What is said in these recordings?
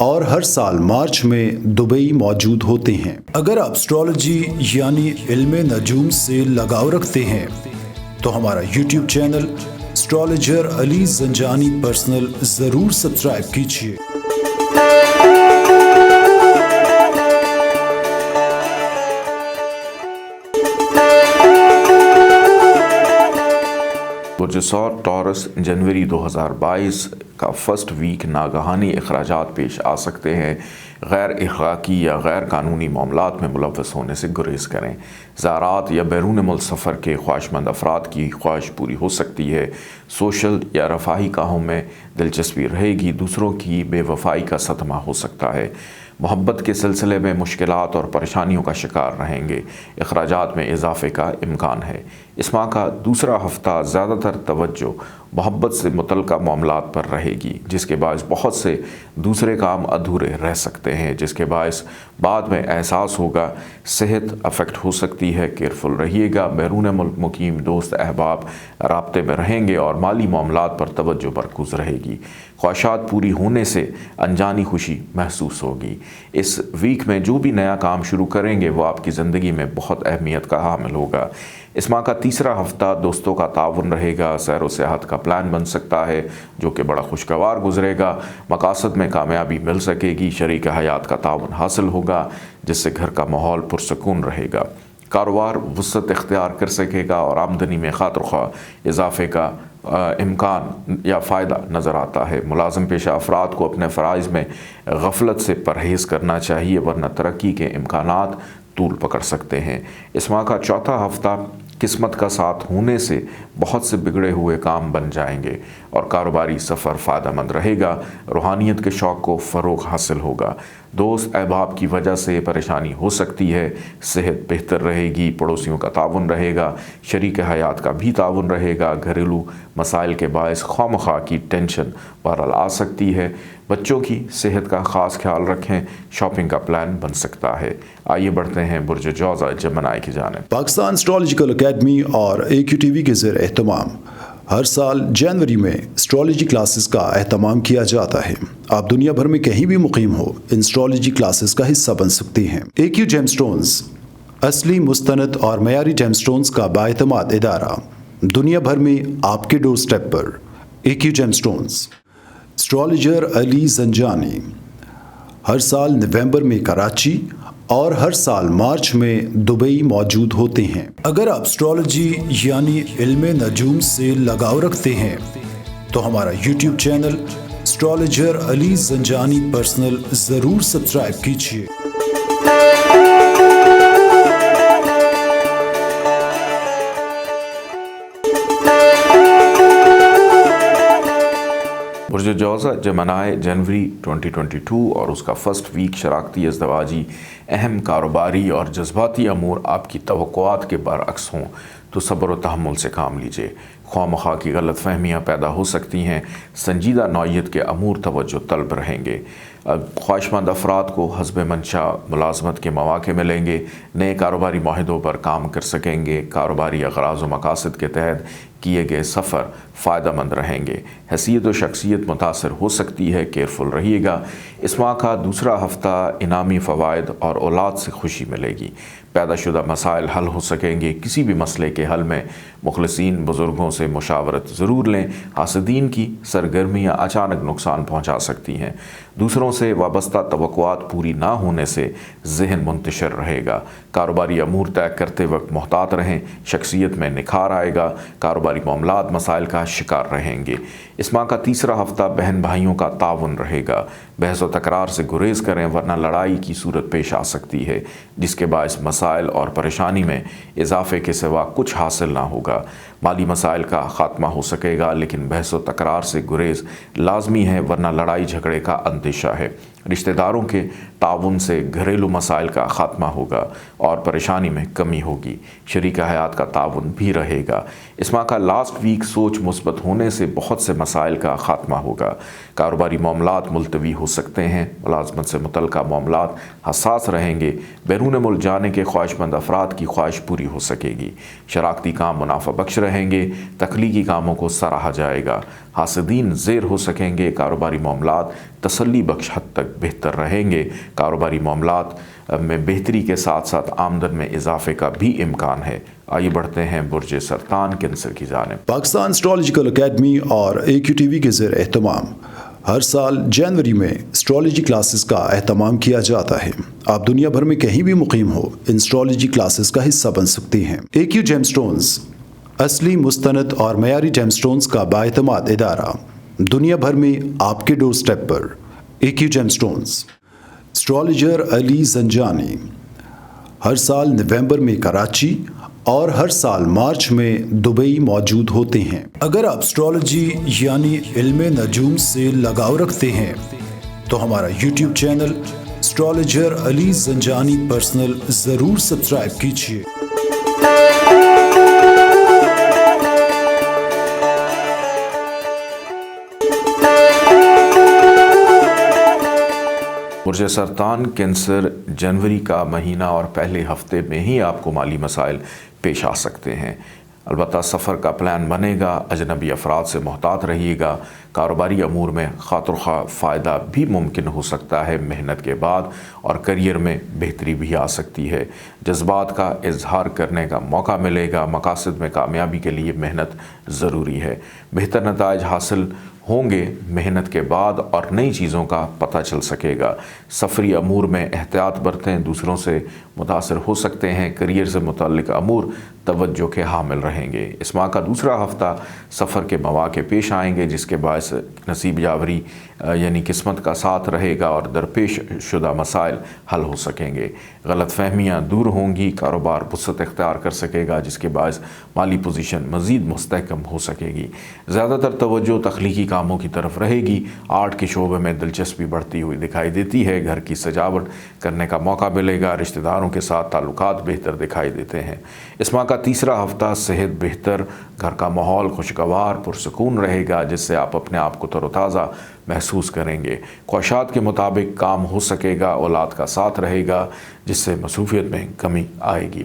اور ہر سال مارچ میں دبئی موجود ہوتے ہیں۔ اگر آپ اسٹرالوجی یعنی علم نجوم سے لگاؤ رکھتے ہیں تو ہمارا یوٹیوب چینل اسٹرالوجر علی زنجانی پرسنل ضرور سبسکرائب کیجیے۔ برج ثور ٹورس جنوری 2022 کا فرسٹ ویک ناگہانی اخراجات پیش آ سکتے ہیں۔ غیر اخلاقی یا غیر قانونی معاملات میں ملوث ہونے سے گریز کریں۔ زیارات یا بیرون ملک سفر کے خواہشمند افراد کی خواہش پوری ہو سکتی ہے۔ سوشل یا رفاہی کاموں میں دلچسپی رہے گی۔ دوسروں کی بے وفائی کا صدمہ ہو سکتا ہے۔ محبت کے سلسلے میں مشکلات اور پریشانیوں کا شکار رہیں گے۔ اخراجات میں اضافے کا امکان ہے۔ اس ماہ کا دوسرا ہفتہ زیادہ تر توجہ محبت سے متعلقہ معاملات پر رہے گی، جس کے باعث بہت سے دوسرے کام ادھورے رہ سکتے ہیں، جس کے باعث بعد میں احساس ہوگا۔ صحت افیکٹ ہو سکتی ہے، کیئرفل رہیے گا۔ بیرون ملک مقیم دوست احباب رابطے میں رہیں گے اور مالی معاملات پر توجہ مرکوز رہے گی۔ خواہشات پوری ہونے سے انجانی خوشی محسوس ہوگی۔ اس ویک میں جو بھی نیا کام شروع کریں گے وہ آپ کی زندگی میں بہت اہمیت کا حامل ہوگا۔ اس ماہ کا تیسرا ہفتہ دوستوں کا تعاون رہے گا۔ سیر و سیاحت کا پلان بن سکتا ہے جو کہ بڑا خوشگوار گزرے گا۔ مقاصد میں کامیابی مل سکے گی۔ شریک حیات کا تعاون حاصل ہوگا جس سے گھر کا ماحول پرسکون رہے گا۔ کاروبار وسعت اختیار کر سکے گا اور آمدنی میں خاطر خواہ اضافے کا امکان یا فائدہ نظر آتا ہے۔ ملازم پیشہ افراد کو اپنے فرائض میں غفلت سے پرہیز کرنا چاہیے ورنہ ترقی کے امکانات طول پکڑ سکتے ہیں۔ اس ماہ کا چوتھا ہفتہ قسمت کا ساتھ ہونے سے بہت سے بگڑے ہوئے کام بن جائیں گے اور کاروباری سفر فائدہ مند رہے گا۔ روحانیت کے شوق کو فروغ حاصل ہوگا۔ دوست احباب کی وجہ سے پریشانی ہو سکتی ہے۔ صحت بہتر رہے گی۔ پڑوسیوں کا تعاون رہے گا۔ شریک حیات کا بھی تعاون رہے گا۔ گھریلو مسائل کے باعث خواہ مخواہ کی ٹینشن بہرحال آ سکتی ہے۔ بچوں کی صحت کا خاص خیال رکھیں۔ شاپنگ کا پلان بن سکتا ہے۔ آئیے بڑھتے ہیں برج جوزہ جمنائی کی جانب۔ پاکستان اسٹرالوجیکل اکیڈمی اور AQTV کے زیر اہتمام ہر سال جنوری میں اسٹرالوجی کلاسز کا اہتمام کیا جاتا ہے۔ آپ دنیا بھر میں کہیں بھی مقیم ہو، ان اسٹرالوجی کلاسز کا حصہ بن سکتے ہیں۔ AQ جیم سٹونز اصلی مستند اور معیاری جیم سٹونز کا بااعتماد ادارہ، دنیا بھر میں آپ کے ڈور سٹیپ پر۔ AQ جیم سٹونز اسٹرالوجر علی زنجانی ہر سال نومبر میں کراچی اور ہر سال مارچ میں دبئی موجود ہوتے ہیں۔ اگر آپ اسٹرالوجی یعنی علم نجوم سے لگاؤ رکھتے ہیں تو ہمارا یوٹیوب چینل اسٹرالوجر علی زنجانی پرسنل ضرور سبسکرائب کیجیے۔ برج جوزہ جمنائے جنوری 2022 اور اس کا فرسٹ ویک شراکتی ازدواجی اہم کاروباری اور جذباتی امور آپ کی توقعات کے برعکس ہوں تو صبر و تحمل سے کام لیجیے۔ خواہ مخواہ کی غلط فہمیاں پیدا ہو سکتی ہیں۔ سنجیدہ نوعیت کے امور توجہ طلب رہیں گے۔ خواہشمند افراد کو حسب منشا ملازمت کے مواقع ملیں گے۔ نئے کاروباری معاہدوں پر کام کر سکیں گے۔ کاروباری اغراض و مقاصد کے تحت کیے گئے سفر فائدہ مند رہیں گے۔ حیثیت و شخصیت متاثر ہو سکتی ہے، کیئرفل رہیے گا۔ اس ماہ کا دوسرا ہفتہ انعامی فوائد اور اولاد سے خوشی ملے گی۔ پیدا شدہ مسائل حل ہو سکیں گے۔ کسی بھی مسئلے کے حل میں مخلصین بزرگوں سے مشاورت ضرور لیں۔ حاسدین کی سرگرمیاں اچانک نقصان پہنچا سکتی ہیں۔ دوسروں سے وابستہ توقعات پوری نہ ہونے سے ذہن منتشر رہے گا۔ کاروباری امور طے کرتے وقت محتاط رہیں۔ شخصیت میں نکھار آئے گا۔ کاروباری معاملات مسائل کا شکار رہیں گے۔ اس ماہ کا تیسرا ہفتہ بہن بھائیوں کا تعاون رہے گا۔ بحث و تکرار سے گریز کریں ورنہ لڑائی کی صورت پیش آ سکتی ہے جس کے باعث مسائل اور پریشانی میں اضافے کے سوا کچھ حاصل نہ ہوگا۔ مالی مسائل کا خاتمہ ہو سکے گا لیکن بحث و تکرار سے گریز لازمی ہے ورنہ لڑائی جھگڑے کا اندیشہ ہے۔ رشتہ داروں کے تعاون سے گھریلو مسائل کا خاتمہ ہوگا اور پریشانی میں کمی ہوگی۔ شریک حیات کا تعاون بھی رہے گا۔ اس ماہ کا لاسٹ ویک سوچ مثبت ہونے سے بہت سے مسائل کا خاتمہ ہوگا، کاروباری معاملات ملتوی ہو سکتے ہیں، ملازمت سے متعلقہ معاملات حساس رہیں گے، بیرون ملک جانے کے خواہش مند افراد کی خواہش پوری ہو سکے گی، شراکتی کام منافع بخش رہیں گے، تخلیقی کاموں کو سراہا جائے گا، حاسدین زیر ہو سکیں گے، کاروباری معاملات تسلی بخش حد تک بہتر رہیں گے، کاروباری معاملات میں بہتری کے ساتھ ساتھ آمدن میں اضافے کا بھی امکان ہے۔ آئیے بڑھتے ہیں برج سرطان کینسر کی جانب۔ پاکستان اسٹرالوجیکل اکیڈمی اور AQTV کے زیر اہتمام ہر سال جنوری میں اسٹرالوجی کلاسز کا اہتمام کیا جاتا ہے۔ آپ دنیا بھر میں کہیں بھی مقیم ہو، ان اسٹرالوجی کلاسز کا حصہ بن سکتے ہیں۔ AQ جیم سٹونز اصلی مستند اور معیاری جیم سٹونز کا بااعتماد ادارہ، دنیا بھر میں آپ کے ڈور سٹیپ پر۔ AQ جیم سٹونز اسٹرالوجر علی زنجانی ہر سال نومبر میں کراچی اور ہر سال مارچ میں دبئی موجود ہوتے ہیں۔ اگر آپ اسٹرالوجی یعنی علم نجوم سے لگاؤ رکھتے ہیں تو ہمارا YouTube چینل اسٹرالوجر علی زنجانی پرسنل ضرور سبسکرائب کیجیے۔ برج سرطان کینسر جنوری کا مہینہ اور پہلے ہفتے میں ہی آپ کو مالی مسائل پیش آ سکتے ہیں، البتہ سفر کا پلان بنے گا، اجنبی افراد سے محتاط رہیے گا، کاروباری امور میں خاطر خواہ فائدہ بھی ممکن ہو سکتا ہے محنت کے بعد، اور کیریئر میں بہتری بھی آ سکتی ہے، جذبات کا اظہار کرنے کا موقع ملے گا، مقاصد میں کامیابی کے لیے محنت ضروری ہے، بہتر نتائج حاصل ہوں گے محنت کے بعد اور نئی چیزوں کا پتہ چل سکے گا، سفری امور میں احتیاط برتیں، دوسروں سے متاثر ہو سکتے ہیں، کیریئر سے متعلق امور توجہ کے حامل رہیں گے۔ اس ماہ کا دوسرا ہفتہ سفر کے مواقع پیش آئیں گے جس کے باعث نصیب یاوری یعنی قسمت کا ساتھ رہے گا اور درپیش شدہ مسائل حل ہو سکیں گے، غلط فہمیاں دور ہوں گی، کاروبار وسعت اختیار کر سکے گا جس کے باعث مالی پوزیشن مزید مستحکم ہو سکے گی، زیادہ تر توجہ تخلیقی کاموں کی طرف رہے گی، آرٹ کے شعبے میں دلچسپی بڑھتی ہوئی دکھائی دیتی ہے، گھر کی سجاوٹ کرنے کا موقع ملے گا، رشتہ داروں کے ساتھ تعلقات بہتر دکھائی دیتے ہیں۔ اس ماہ کا تیسرا ہفتہ صحت بہتر، گھر کا ماحول خوشگوار پرسکون رہے گا جس سے آپ اپنے آپ کو تر و تازہ محسوس کریں گے، خواہشات کے مطابق کام ہو سکے گا، اولاد کا ساتھ رہے گا جس سے مصروفیت میں کمی آئے گی،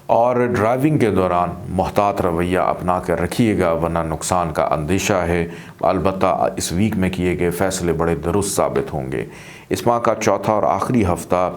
اور ڈرائیونگ کے دوران محتاط رویہ اپنا کر رکھیے گا ورنہ نقصان کا اندیشہ ہے، البتہ اس ویک میں کیے گئے فیصلے بڑے درست ثابت ہوں گے۔ اس ماہ کا چوتھا اور آخری ہفتہ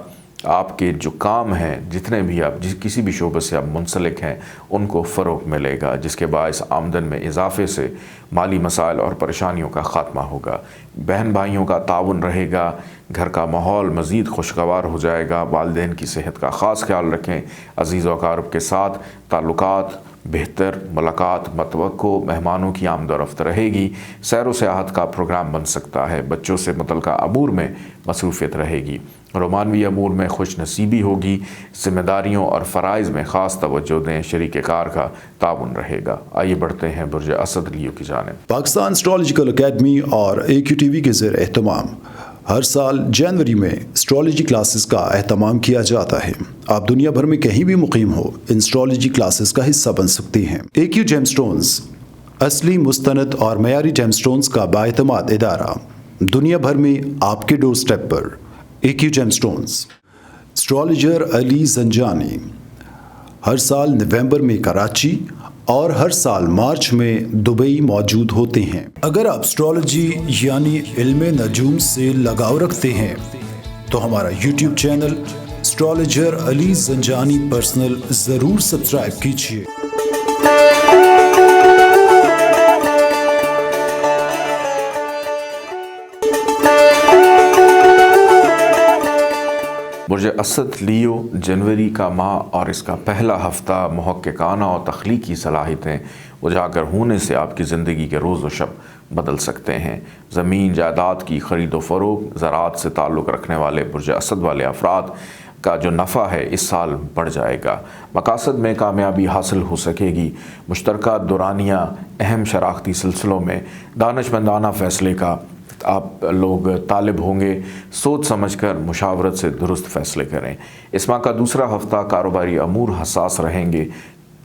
آپ کے جو کام ہیں، جتنے بھی آپ کسی بھی شعبے سے آپ منسلک ہیں، ان کو فروغ ملے گا جس کے باعث آمدن میں اضافے سے مالی مسائل اور پریشانیوں کا خاتمہ ہوگا، بہن بھائیوں کا تعاون رہے گا، گھر کا ماحول مزید خوشگوار ہو جائے گا، والدین کی صحت کا خاص خیال رکھیں، عزیز و اقارب کے ساتھ تعلقات بہتر، ملاقات متوقع، مہمانوں کی آمد و رفت رہے گی، سیر و سیاحت کا پروگرام بن سکتا ہے، بچوں سے متعلقہ امور میں مصروفیت رہے گی، رومانوی امور میں خوش نصیبی ہوگی، ذمہ داریوں اور فرائض میں خاص توجہ دیں، شریک کار کا تعاون رہے گا۔ آئیے بڑھتے ہیں برج اسد لیو کی جانب۔ پاکستان اسٹرالوجیکل اکیڈمی اور AQTV کے زیر اہتمام ہر سال جنوری میں اسٹرالوجی کلاسز کا اہتمام کیا جاتا ہے۔ آپ دنیا بھر میں کہیں بھی مقیم ہو، ان اسٹرالوجی کلاسز کا حصہ بن سکتے ہیں۔ AQ جیم سٹونز اصلی مستند اور معیاری جیم سٹونز کا بااعتماد ادارہ، دنیا بھر میں آپ کے ڈور سٹیپ پر۔ AQ جیم سٹونز اسٹرالوجر علی زنجانی ہر سال نومبر میں کراچی اور ہر سال مارچ میں دبئی موجود ہوتے ہیں۔ اگر آپ اسٹرالوجی یعنی علم نجوم سے لگاؤ رکھتے ہیں تو ہمارا YouTube چینل اسٹرالوجر علی زنجانی پرسنل ضرور سبسکرائب کیجیے۔ برج اسد لیو جنوری کا ماہ اور اس کا پہلا ہفتہ محققانہ اور تخلیقی صلاحیتیں اجاگر ہونے سے آپ کی زندگی کے روز و شب بدل سکتے ہیں۔ زمین جائیداد کی خرید و فروخت، زراعت سے تعلق رکھنے والے برج اسد والے افراد کا جو نفع ہے اس سال بڑھ جائے گا، مقاصد میں کامیابی حاصل ہو سکے گی، مشترکہ دورانیہ اہم شراکتی سلسلوں میں دانشمندانہ فیصلے کا آپ لوگ طالب ہوں گے، سوچ سمجھ کر مشاورت سے درست فیصلے کریں۔ اس ماہ کا دوسرا ہفتہ کاروباری امور حساس رہیں گے،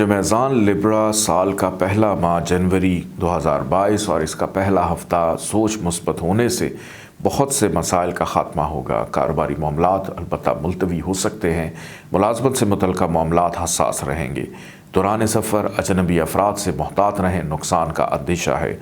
برج میزان لبرا سال کا پہلا ماہ جنوری 2022 اور اس کا پہلا ہفتہ سوچ مثبت ہونے سے بہت سے مسائل کا خاتمہ ہوگا۔ کاروباری معاملات البتہ ملتوی ہو سکتے ہیں۔ ملازمت سے متعلقہ معاملات حساس رہیں گے۔ دوران سفر اجنبی افراد سے محتاط رہیں، نقصان کا اندیشہ ہے۔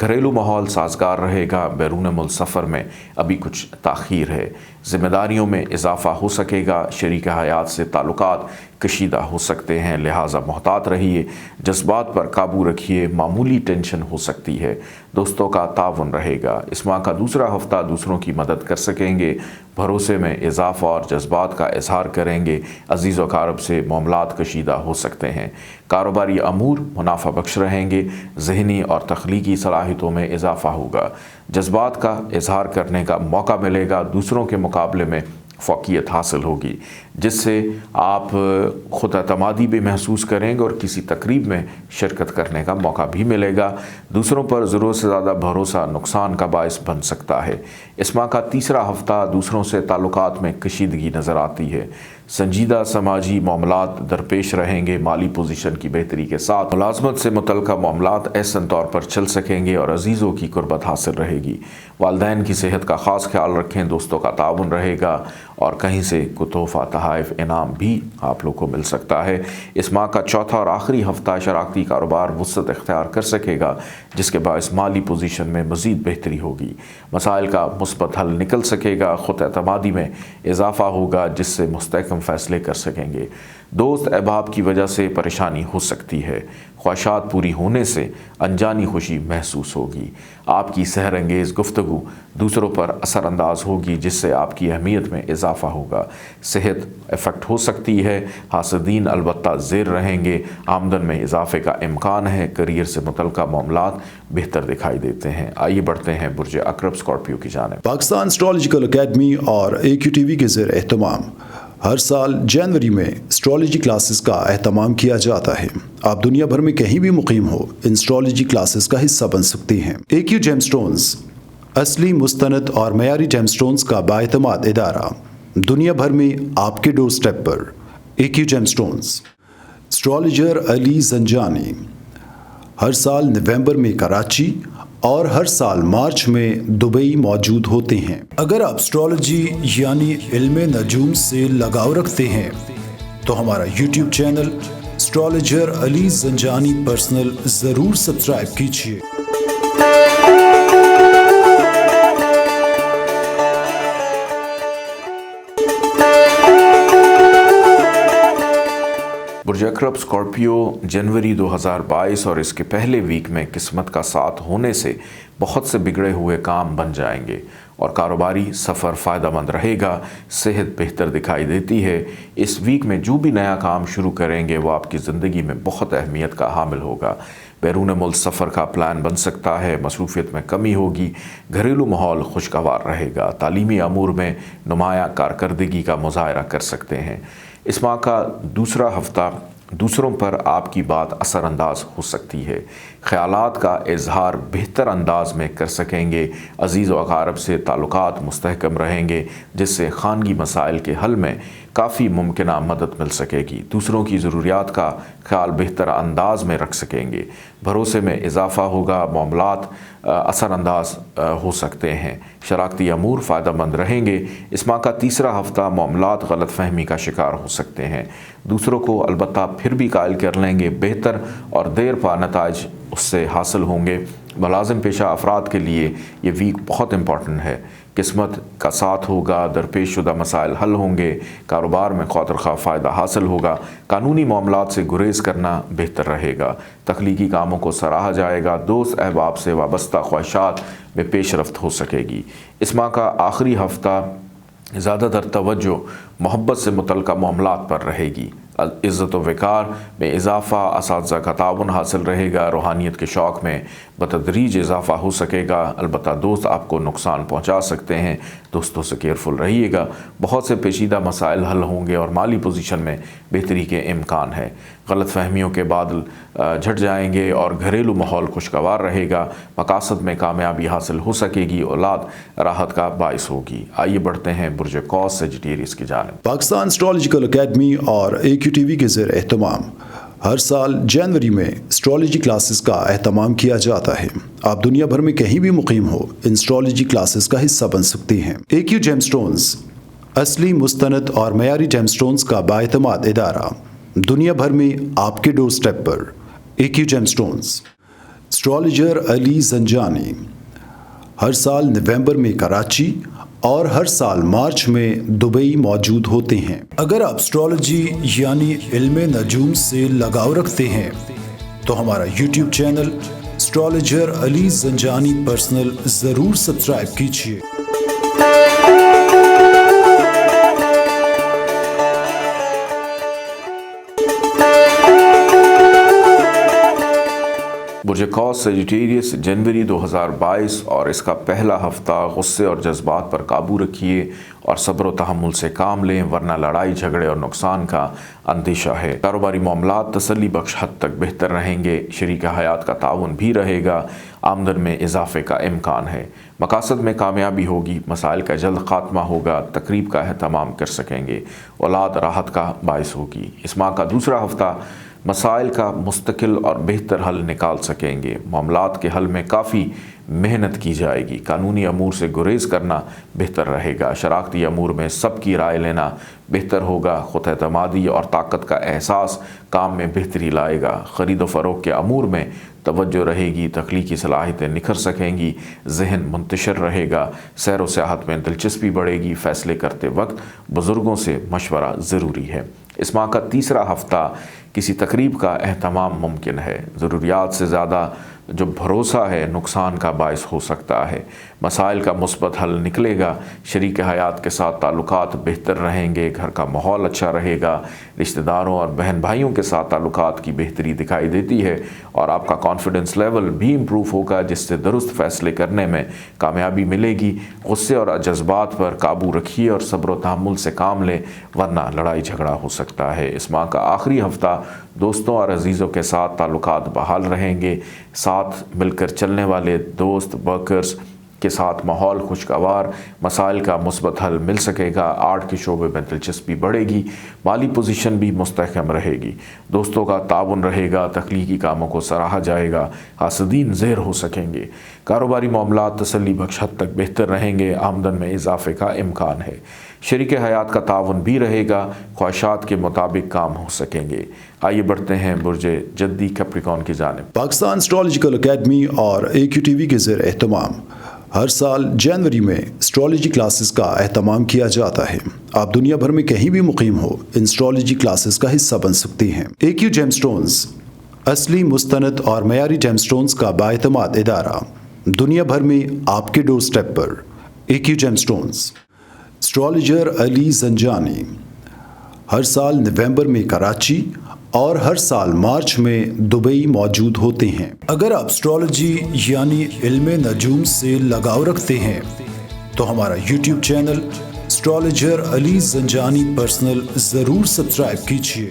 گھریلو ماحول سازگار رہے گا۔ بیرون ملک سفر میں ابھی کچھ تاخیر ہے۔ ذمہ داریوں میں اضافہ ہو سکے گا۔ شریک حیات سے تعلقات کشیدہ ہو سکتے ہیں، لہٰذا محتاط رہیے۔ جذبات پر قابو رکھیے، معمولی ٹینشن ہو سکتی ہے۔ دوستوں کا تعاون رہے گا۔ اس ماہ کا دوسرا ہفتہ دوسروں کی مدد کر سکیں گے۔ بھروسے میں اضافہ اور جذبات کا اظہار کریں گے۔ عزیز و اقارب سے معاملات کشیدہ ہو سکتے ہیں۔ کاروباری امور منافع بخش رہیں گے۔ ذہنی اور تخلیقی صلاحیتوں میں اضافہ ہوگا۔ جذبات کا اظہار کرنے کا موقع ملے گا۔ دوسروں کے مقابلے میں فوقیت حاصل ہوگی، جس سے آپ خود اعتمادی بھی محسوس کریں گے اور کسی تقریب میں شرکت کرنے کا موقع بھی ملے گا۔ دوسروں پر ضرورت سے زیادہ بھروسہ نقصان کا باعث بن سکتا ہے۔ اس ماہ کا تیسرا ہفتہ دوسروں سے تعلقات میں کشیدگی نظر آتی ہے۔ سنجیدہ سماجی معاملات درپیش رہیں گے۔ مالی پوزیشن کی بہتری کے ساتھ ملازمت سے متعلقہ معاملات احسن طور پر چل سکیں گے اور عزیزوں کی قربت حاصل رہے گی۔ والدین کی صحت کا خاص خیال رکھیں۔ دوستوں کا تعاون رہے گا اور کہیں سے کوئی تحفہ، تحائف، انعام بھی آپ لوگ کو مل سکتا ہے۔ اس ماہ کا چوتھا اور آخری ہفتہ شراکتی کاروبار وسعت اختیار کر سکے گا، جس کے باعث مالی پوزیشن میں مزید بہتری ہوگی۔ مسائل کا مثبت حل نکل سکے گا۔ خود اعتمادی میں اضافہ ہوگا، جس سے مستحکم فیصلے کر سکیں گے۔ دوست احباب کی وجہ سے پریشانی ہو سکتی ہے۔ خواہشات پوری ہونے سے انجانی خوشی محسوس ہوگی۔ آپ کی سحر انگیز گفتگو دوسروں پر اثر انداز ہوگی، جس سے آپ کی اہمیت میں اضافہ ہوگا۔ صحت افیکٹ ہو سکتی ہے۔ حاسدین البتہ زیر رہیں گے۔ آمدن میں اضافے کا امکان ہے۔ کیریئر سے متعلقہ معاملات بہتر دکھائی دیتے ہیں۔ آئیے بڑھتے ہیں برج عقرب اسکارپیو کی جانب۔ پاکستان اسٹرالوجیکل اکیڈمی اور AQTV کے زیر اہتمام ہر سال جنوری میں اسٹرالوجی کلاسز کا اہتمام کیا جاتا ہے۔ آپ دنیا بھر میں کہیں بھی مقیم ہو، ان اسٹرالوجی کلاسز کا حصہ بن سکتے ہیں۔ AQ جیم سٹونز اصلی، مستند اور معیاری جیم سٹونز کا بااعتماد ادارہ، دنیا بھر میں آپ کے ڈور سٹیپ پر۔ AQ gem stones. اسٹرالوجر علی زنجانی ہر سال نومبر میں کراچی اور ہر سال مارچ میں دبئی موجود ہوتے ہیں۔ اگر آپ اسٹرالوجی یعنی علم نجوم سے لگاؤ رکھتے ہیں تو ہمارا YouTube چینل اسٹرالوجر علی زنجانی پرسنل ضرور سبسکرائب کیجیے۔ برج عقرب اسکارپیو جنوری 2022 اور اس کے پہلے ویک میں قسمت کا ساتھ ہونے سے بہت سے بگڑے ہوئے کام بن جائیں گے اور کاروباری سفر فائدہ مند رہے گا۔ صحت بہتر دکھائی دیتی ہے۔ اس ویک میں جو بھی نیا کام شروع کریں گے وہ آپ کی زندگی میں بہت اہمیت کا حامل ہوگا۔ بیرون ملک سفر کا پلان بن سکتا ہے۔ مصروفیت میں کمی ہوگی۔ گھریلو ماحول خوشگوار رہے گا۔ تعلیمی امور میں نمایاں کارکردگی کا مظاہرہ کر سکتے ہیں۔ اس ماہ کا دوسرا ہفتہ دوسروں پر آپ کی بات اثر انداز ہو سکتی ہے۔ خیالات کا اظہار بہتر انداز میں کر سکیں گے۔ عزیز و اقارب سے تعلقات مستحکم رہیں گے، جس سے خانگی مسائل کے حل میں کافی ممکنہ مدد مل سکے گی۔ دوسروں کی ضروریات کا خیال بہتر انداز میں رکھ سکیں گے۔ بھروسے میں اضافہ ہوگا۔ معاملات اثر انداز ہو سکتے ہیں۔ شراکتی امور فائدہ مند رہیں گے۔ اس ماہ کا تیسرا ہفتہ معاملات غلط فہمی کا شکار ہو سکتے ہیں۔ دوسروں کو البتہ پھر بھی قائل کر لیں گے۔ بہتر اور دیر پا نتائج اس سے حاصل ہوں گے۔ ملازم پیشہ افراد کے لیے یہ ویک بہت امپورٹنٹ ہے۔ قسمت کا ساتھ ہوگا۔ درپیش شدہ مسائل حل ہوں گے۔ کاروبار میں خاطر خواہ فائدہ حاصل ہوگا۔ قانونی معاملات سے گریز کرنا بہتر رہے گا۔ تخلیقی کاموں کو سراہا جائے گا۔ دوست احباب سے وابستہ خواہشات میں پیش رفت ہو سکے گی۔ اس ماہ کا آخری ہفتہ زیادہ تر توجہ محبت سے متعلقہ معاملات پر رہے گی۔ عزت و وقار میں اضافہ، اساتذہ کا تعاون حاصل رہے گا۔ روحانیت کے شوق میں بتدریج اضافہ ہو سکے گا۔ البتہ دوست آپ کو نقصان پہنچا سکتے ہیں، دوستوں سے کیئرفل رہیے گا۔ بہت سے پیچیدہ مسائل حل ہوں گے اور مالی پوزیشن میں بہتری کے امکان ہے۔ غلط فہمیوں کے بادل جھٹ جائیں گے اور گھریلو ماحول خوشگوار رہے گا۔ مقاصد میں کامیابی حاصل ہو سکے گی۔ اولاد راحت کا باعث ہوگی۔ آئیے بڑھتے ہیں برج قوس سیجیٹیریس کی جانب۔ پاکستان اسٹرالوجیکل اکیڈمی اور AQTV کے زیر اہتمام ہر سال جنوری میں اسٹرالوجی کلاسز کا اہتمام کیا جاتا ہے۔ آپ دنیا بھر میں کہیں بھی مقیم ہو، ان اسٹرالوجی کلاسز کا حصہ بن سکتے ہیں۔ AQ جیم سٹونز اصلی، مستند اور معیاری جیم سٹونز کا بااعتماد ادارہ، دنیا بھر میں آپ کے ڈور سٹیپ پر۔ AQ gem stones. اسٹرالوجر علی زنجانی ہر سال نومبر میں کراچی اور ہر سال مارچ میں دبئی موجود ہوتے ہیں۔ اگر آپ اسٹرالوجی یعنی علم نجوم سے لگاؤ رکھتے ہیں تو ہمارا YouTube چینل اسٹرالوجر علی زنجانی پرسنل ضرور سبسکرائب کیجیے۔ برج قوس سیجیٹیریس جنوری 2022 اور اس کا پہلا ہفتہ غصے اور جذبات پر قابو رکھیے اور صبر و تحمل سے کام لیں، ورنہ لڑائی جھگڑے اور نقصان کا اندیشہ ہے۔ کاروباری معاملات تسلی بخش حد تک بہتر رہیں گے، شریک حیات کا تعاون بھی رہے گا، آمدن میں اضافے کا امکان ہے، مقاصد میں کامیابی ہوگی، مسائل کا جلد خاتمہ ہوگا، تقریب کا اہتمام کر سکیں گے، اولاد راحت کا باعث ہوگی۔ اس ماہ کا دوسرا ہفتہ مسائل کا مستقل اور بہتر حل نکال سکیں گے، معاملات کے حل میں کافی محنت کی جائے گی، قانونی امور سے گریز کرنا بہتر رہے گا، شراکتی امور میں سب کی رائے لینا بہتر ہوگا، خود اعتمادی اور طاقت کا احساس کام میں بہتری لائے گا، خرید و فروخت کے امور میں توجہ رہے گی، تخلیقی صلاحیتیں نکھر سکیں گی، ذہن منتشر رہے گا، سیر و سیاحت میں دلچسپی بڑھے گی، فیصلے کرتے وقت بزرگوں سے مشورہ ضروری ہے۔ اس ماہ کا تیسرا ہفتہ کسی تقریب کا اہتمام ممکن ہے، ضروریات سے زیادہ جو بھروسہ ہے نقصان کا باعث ہو سکتا ہے، مسائل کا مثبت حل نکلے گا، شریک حیات کے ساتھ تعلقات بہتر رہیں گے، گھر کا ماحول اچھا رہے گا، رشتہ داروں اور بہن بھائیوں کے ساتھ تعلقات کی بہتری دکھائی دیتی ہے اور آپ کا کانفیڈنس لیول بھی امپروو ہوگا، جس سے درست فیصلے کرنے میں کامیابی ملے گی۔ غصے اور جذبات پر قابو رکھیے اور صبر و تحمل سے کام لیں، ورنہ لڑائی جھگڑا ہو سکتا ہے۔ اس ماہ کا آخری ہفتہ دوستوں اور عزیزوں کے ساتھ تعلقات بحال رہیں گے، ساتھ مل کر چلنے والے دوست ورکرز کے ساتھ ماحول خوشگوار، مسائل کا مثبت حل مل سکے گا، آرٹ کے شعبے میں دلچسپی بڑھے گی، مالی پوزیشن بھی مستحکم رہے گی، دوستوں کا تعاون رہے گا، تخلیقی کاموں کو سراہا جائے گا، حاسدین زیر ہو سکیں گے، کاروباری معاملات تسلی بخش حد تک بہتر رہیں گے، آمدن میں اضافے کا امکان ہے، شریک حیات کا تعاون بھی رہے گا، خواہشات کے مطابق کام ہو سکیں گے۔ آئیے بڑھتے ہیں برج جدی کیپریکون کی جانب۔ پاکستان اسٹرالوجیکل اکیڈمی اور AQ TV کے زیر اہتمام ہر سال جنوری میں اسٹرالوجی کلاسز کا اہتمام کیا جاتا ہے۔ آپ دنیا بھر میں کہیں بھی مقیم ہو، ان اسٹرالوجی کلاسز کا حصہ بن سکتے ہیں۔ AQ جیم سٹونز اصلی، مستند اور معیاری جیم سٹونز کا بااعتماد ادارہ، دنیا بھر میں آپ کے ڈور سٹیپ پر۔ AQ gem stones. اسٹرالوجر علی زنجانی ہر سال نومبر میں کراچی اور ہر سال مارچ میں دبئی موجود ہوتے ہیں۔ اگر آپ اسٹرالوجی یعنی علم نجوم سے لگاؤ رکھتے ہیں تو ہمارا YouTube چینل اسٹرالوجر علی زنجانی پرسنل ضرور سبسکرائب کیجیے۔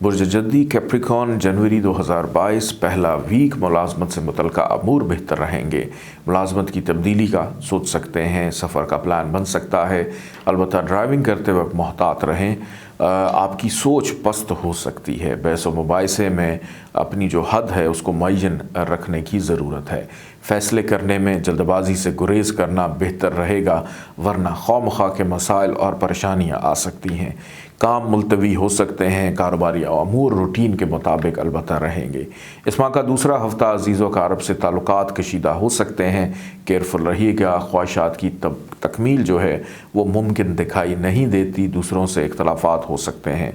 برج جدی کیپریکون جنوری 2022 پہلا ویک ملازمت سے متعلقہ امور بہتر رہیں گے، ملازمت کی تبدیلی کا سوچ سکتے ہیں، سفر کا پلان بن سکتا ہے، البتہ ڈرائیونگ کرتے وقت محتاط رہیں، آپ کی سوچ پست ہو سکتی ہے، بحث و مباحثے میں اپنی جو حد ہے اس کو معین رکھنے کی ضرورت ہے، فیصلے کرنے میں جلد بازی سے گریز کرنا بہتر رہے گا، ورنہ خواہ مخواہ کے مسائل اور پریشانیاں آ سکتی ہیں، کام ملتوی ہو سکتے ہیں، کاروباری امور روٹین کے مطابق البتہ رہیں گے۔ اس ماہ کا دوسرا ہفتہ عزیز و اقارب سے تعلقات کشیدہ ہو سکتے ہیں، کیئرفل رہیے گا، خواہشات کی تکمیل جو ہے وہ ممکن دکھائی نہیں دیتی، دوسروں سے اختلافات ہو سکتے ہیں،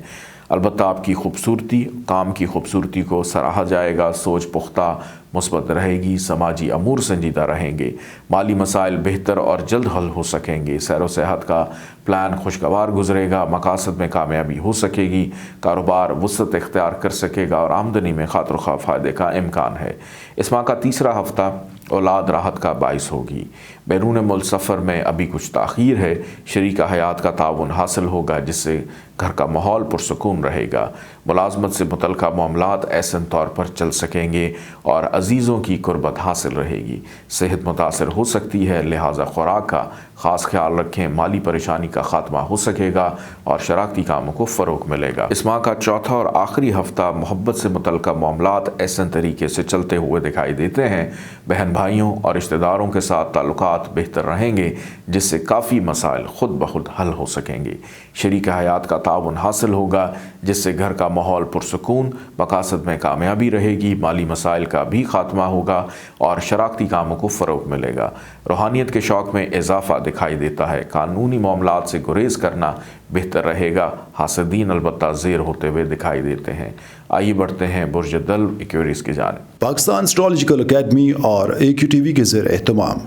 البتہ آپ کی خوبصورتی، کام کی خوبصورتی کو سراہا جائے گا، سوچ پختہ مثبت رہے گی، سماجی امور سنجیدہ رہیں گے، مالی مسائل بہتر اور جلد حل ہو سکیں گے، سیر و سیاحت کا پلان خوشگوار گزرے گا، مقاصد میں کامیابی ہو سکے گی، کاروبار وسعت اختیار کر سکے گا اور آمدنی میں خاطر خواہ فائدے کا امکان ہے۔ اس ماہ کا تیسرا ہفتہ اولاد راحت کا باعث ہوگی، بیرون ملک سفر میں ابھی کچھ تاخیر ہے، شریک حیات کا تعاون حاصل ہوگا جس سے گھر کا ماحول پرسکون رہے گا، ملازمت سے متعلقہ معاملات احسن طور پر چل سکیں گے اور عزیزوں کی قربت حاصل رہے گی۔ صحت متاثر ہو سکتی ہے، لہٰذا خوراک کا خاص خیال رکھیں۔ مالی پریشانی کا خاتمہ ہو سکے گا اور شراکتی کاموں کو فروغ ملے گا۔ اس ماہ کا چوتھا اور آخری ہفتہ محبت سے متعلقہ معاملات احسن طریقے سے چلتے ہوئے دکھائی دیتے ہیں۔ بہن بھائیوں اور رشتہ داروں کے ساتھ تعلقات بہتر رہیں گے، جس سے کافی مسائل خود بخود حل ہو سکیں گے۔ شریک حیات کا تعاون حاصل ہوگا، جس سے گھر کا ماحول پرسکون، مقاصد میں کامیابی رہے گی۔ مالی مسائل کا بھی خاتمہ ہوگا اور شراکتی کاموں کو فروغ ملے گا۔ روحانیت کے شوق میں اضافہ دکھائی دیتا ہے۔ قانونی معاملات سے گریز کرنا بہتر رہے گا۔ حاسدین البتہ زیر ہوتے ہوئے دکھائی دیتے ہیں۔ آئیے بڑھتے ہیں برج دلو ایکویریس کی جانب۔ پاکستان اسٹرالوجیکل اکیڈمی اور AQTV کے زیر اہتمام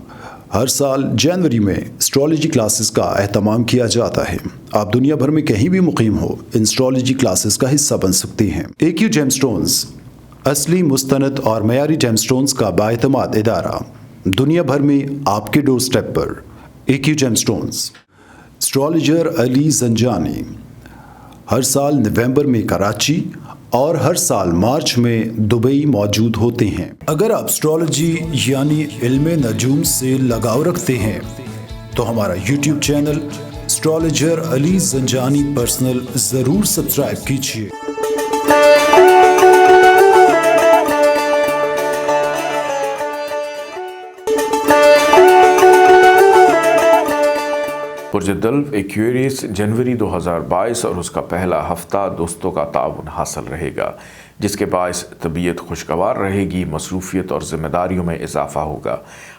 ہر سال جنوری میں اسٹرالوجی کلاسز کا اہتمام کیا جاتا ہے۔ آپ دنیا بھر میں کہیں بھی مقیم ہو، ان اسٹرالوجی کلاسز کا حصہ بن سکتی ہیں۔ AQ جیم سٹونز اصلی، مستند اور معیاری جیم سٹونز کا بااعتماد ادارہ، دنیا بھر میں آپ کے ڈور سٹیپ پر۔ AQ gem stones. اسٹرالوجر علی زنجانی ہر سال نومبر میں کراچی اور ہر سال مارچ میں دبئی موجود ہوتے ہیں۔ اگر آپ اسٹرالوجی یعنی علم نجوم سے لگاؤ رکھتے ہیں تو ہمارا YouTube چینل اسٹرالوجر علی زنجانی پرسنل ضرور سبسکرائب کیجیے۔ برج دلو ایکویریس جنوری 2022 اور اس کا پہلا ہفتہ دوستوں کا تعاون حاصل رہے گا، جس کے باعث طبیعت خوشگوار رہے گی۔ مصروفیت اور ذمہ داریوں میں اضافہ ہوگا۔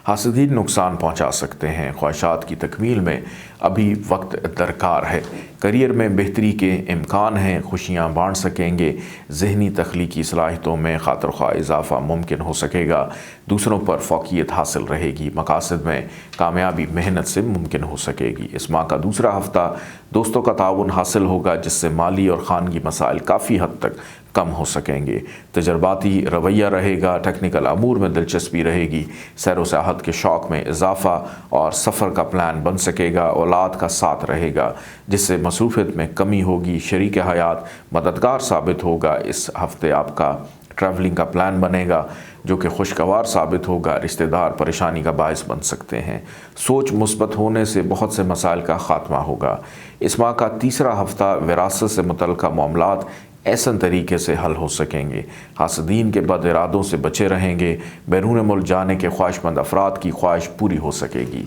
حاسدین نقصان پہنچا سکتے ہیں۔ خواہشات کی تکمیل میں ابھی وقت درکار ہے۔ کیریئر میں بہتری کے امکان ہیں۔ خوشیاں بانٹ سکیں گے۔ ذہنی تخلیقی صلاحیتوں میں خاطر خواہ اضافہ ممکن ہو سکے گا۔ دوسروں پر فوقیت حاصل رہے گی۔ مقاصد میں کامیابی محنت سے ممکن ہو سکے گی۔ اس ماہ کا دوسرا ہفتہ دوستوں کا تعاون حاصل ہوگا، جس سے مالی اور خانگی مسائل کافی حد تک کم ہو سکیں گے۔ تجرباتی رویہ رہے گا۔ ٹیکنیکل امور میں دلچسپی رہے گی۔ سیر و سیاحت کے شوق میں اضافہ اور سفر کا پلان بن سکے گا۔ اولاد کا ساتھ رہے گا، جس سے مصروفیت میں کمی ہوگی۔ شریک حیات مددگار ثابت ہوگا۔ اس ہفتے آپ کا ٹریولنگ کا پلان بنے گا، جو کہ خوشگوار ثابت ہوگا۔ رشتہ دار پریشانی کا باعث بن سکتے ہیں۔ سوچ مثبت ہونے سے بہت سے مسائل کا خاتمہ ہوگا۔ اس ماہ کا تیسرا ہفتہ وراثت سے متعلقہ معاملات احسن طریقے سے حل ہو سکیں گے۔ حاسدین کے بد ارادوں سے بچے رہیں گے۔ بیرون ملک جانے کے خواہش مند افراد کی خواہش پوری ہو سکے گی۔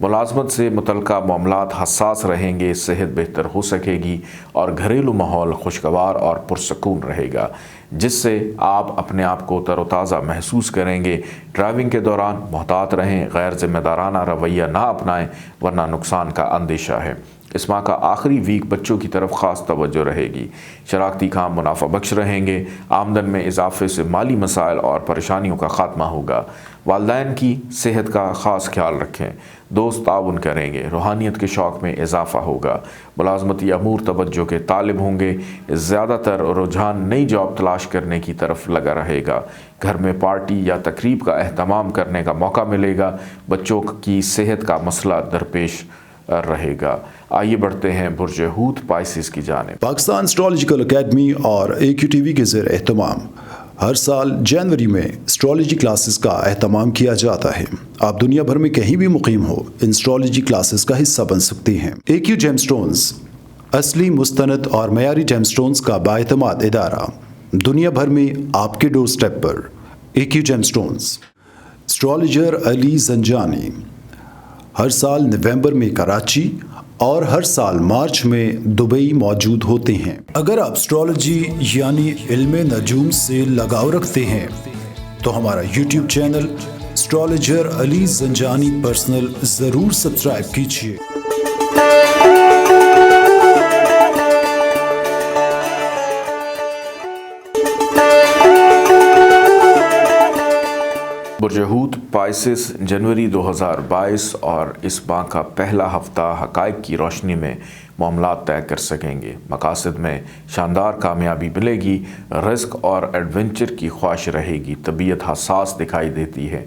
ملازمت سے متعلقہ معاملات حساس رہیں گے۔ صحت بہتر ہو سکے گی اور گھریلو ماحول خوشگوار اور پرسکون رہے گا، جس سے آپ اپنے آپ کو تر و تازہ محسوس کریں گے۔ ڈرائیونگ کے دوران محتاط رہیں۔ غیر ذمہ دارانہ رویہ نہ اپنائیں، ورنہ نقصان کا اندیشہ ہے۔ اس ماہ کا آخری ویک بچوں کی طرف خاص توجہ رہے گی۔ شراکتی کام منافع بخش رہیں گے۔ آمدن میں اضافے سے مالی مسائل اور پریشانیوں کا خاتمہ ہوگا۔ والدین کی صحت کا خاص خیال رکھیں۔ دوست تعاون کریں گے۔ روحانیت کے شوق میں اضافہ ہوگا۔ ملازمتی امور توجہ کے طالب ہوں گے۔ زیادہ تر رجحان نئی جاب تلاش کرنے کی طرف لگا رہے گا۔ گھر میں پارٹی یا تقریب کا اہتمام کرنے کا موقع ملے گا۔ بچوں کی صحت کا مسئلہ درپیش رہے گا۔ آئیے بڑھتے ہیں برج حوت پائسس کی جانب۔ پاکستان اسٹرالوجیکل اکیڈمی اور AQTV کے زیر اہتمام ہر سال جنوری میں اسٹرالوجی کلاسز کا اہتمام کیا جاتا ہے۔ آپ دنیا بھر میں کہیں بھی مقیم ہو، ان اسٹرالوجی کلاسز کا حصہ بن سکتی ہیں۔ AQ جیم سٹونز اصلی، مستند اور معیاری جیم سٹونز کا بااعتماد ادارہ، دنیا بھر میں آپ کے ڈور سٹیپ پر۔ AQ gem stones. اسٹرالوجر علی زنجانی ہر سال نومبر میں کراچی اور ہر سال مارچ میں دبئی موجود ہوتے ہیں۔ اگر آپ اسٹرالوجی یعنی علم نجوم سے لگاؤ رکھتے ہیں تو ہمارا YouTube چینل اسٹرالوجر علی زنجانی پرسنل ضرور سبسکرائب کیجیے۔ برج حوت پائسس جنوری 2022 اور اس ماہ کا پہلا ہفتہ حقائق کی روشنی میں معاملات طے کر سکیں گے۔ مقاصد میں شاندار کامیابی ملے گی۔ رزق اور ایڈونچر کی خواہش رہے گی۔ طبیعت حساس دکھائی دیتی ہے۔